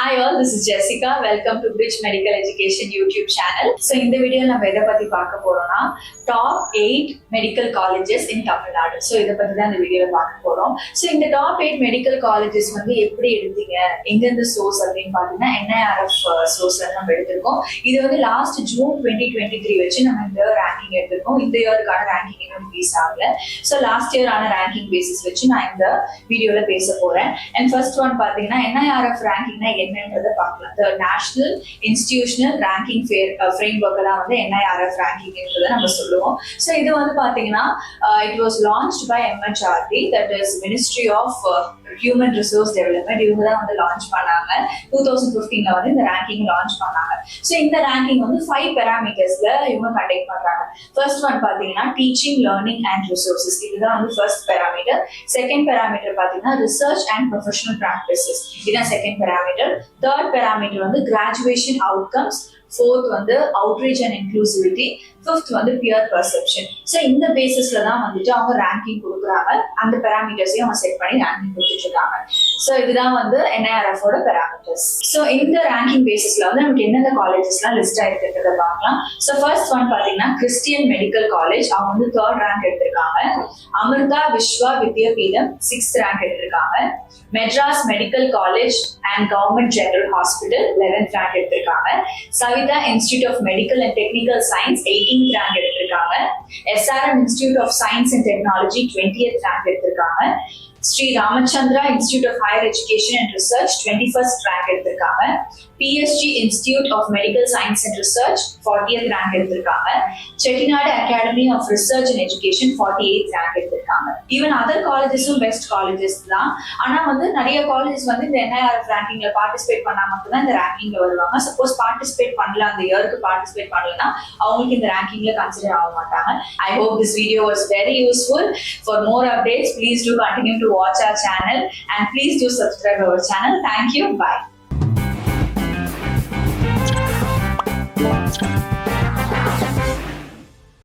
Hi all, this is Jessica. Welcome to Bridge Medical Education YouTube channel. So in the video நம்ம எதை பத்தி பார்க்க போறோம்னா top 8 medical colleges in Tamil Nadu. So இத பத்தி தான் இந்த வீடியோல பார்க்க போறோம். So இந்த top 8 medical colleges வந்து எப்படி எடுத்தீங்க, எங்க இருந்து சோர்ஸ் அப்படின்னு பாத்தீங்கன்னா NIRF சோர்ஸ்ல நம்ம எடுத்திருக்கோம். இது வந்து லாஸ்ட் ஜூன் 2023 வச்சு நம்ம இந்த ரேங்கிங் எடுத்திருக்கோம். இந்த இயருக்கான ரேங்கிங் இன்னும் ரிலீஸ் ஆகல. So லாஸ்ட் இயர் ஆன ரேங்கிங் பேசிஸ் வச்சு நான் இந்த வீடியோல பேச போறேன். And first one பாத்தீங்கன்னா NIRF ரேங்கிங்னா என்னன்றதை பார்க்கலாம். The National Institutional Ranking Framework தான் வந்து NIRF ரேங்கிங்ன்றதை நம்ம சொல்லுவோம். ஸோ இது வந்து பார்த்தீங்கன்னா it was launched by MHRD, that is Ministry of Human Resource Development. இவங்க தான் வந்து லான்ச் பண்ணாங்க. 2015ல வந்து இந்த ரேங்கிங் லான்ச் பண்ணாங்க. ஸோ இந்த ரேங்கிங் வந்து 5 பேராமீட்டர்ஸ்ல இவங்க கண்டக்ட் பண்றாங்க. ஃபர்ஸ்ட் ஒன் பார்த்தீங்கன்னா டீச்சிங், லேர்னிங் அண்ட் ரிசோர்சஸ். இதுதான் வந்து ஃபர்ஸ்ட் பேராமீட்டர். செகண்ட் பேராமீட்டர் பார்த்தீங்கன்னா ரிசர்ச் அண்ட் ப்ரொஃபஷனல் ப்ராக்டிசஸ். இதுதான் செகண்ட் பேராமீட்டர். தேர்ட் பேராமீட்டர் வந்து கிராஜுவேஷன் அவுட்கம்ஸ். ஃபோர்த் வந்து அவுட்ரீச் அண்ட் இன்க்ளூசிவிட்டி. ஃபிஃப்த் வந்து பியர் பர்செப்ஷன். ஸோ இந்த பேசிஸ்ல தான் வந்துட்டு அவங்க ரேங்கிங் கொடுக்குறாங்க. அந்த பேராமீட்டர்ஸையும் அவங்க செட் பண்ணி ரேங்கிங் கொடுத்துட்டு இருக்காங்க. ஸோ இதுதான் வந்து NIRF-ஓட பேராமீட்டர்ஸ். ஸோ இந்த ரேங்கிங் பேசிஸ்ல வந்து நமக்கு எந்தெந்த காலேஜஸ்லாம் லிஸ்ட் ஆயிருக்கிறத பார்க்கலாம். ஸோ ஃபர்ஸ்ட் ஒன் பார்த்தீங்கன்னா கிறிஸ்டியன் மெடிக்கல் காலேஜ், அவங்க வந்து 3rd ரேங்க் எடுத்திருக்காங்க. அமிர்தா விஸ்வா வித்யாபீடம் 6th ரேங்க் எடுத்திருக்காங்க. Madras medical college and government general hospital 11th rank எடுத்திருக்காங்க. Savitha institute of medical and technical science 18th rank எடுத்திருக்காங்க. SRM institute of science and technology 20th rank எடுத்திருக்காங்க. Sri Ramachandra institute of higher education and research 21st rank எடுத்திருக்காங்க. PSG institute of medical science and research 40th rank எடுத்திருக்காங்க. Chettinad academy of research and education 48th rank எடுத்திருக்காங்க. Even other காலேஜஸும் best colleges தான். ஆனா வந்து நிறைய colleges வந்து இந்த NIRF ரேங்கிங்ல பார்ட்டிசிபேட் பண்ணா மட்டும்தான் இந்த ரேங்கிங்ல வருவாங்க. சப்போஸ் பார்ட்டிசிபேட் பண்ணல, அந்த இயருக்கு பார்ட்டிசிபேட் பண்ணலன்னா அவங்களுக்கு இந்த ரேங்கிங்ல கன்சிடர் ஆக மாட்டாங்க. I hope this video was very useful. For more updates, please do continue to watch our channel and please do subscribe our channel. Thank you. Bye.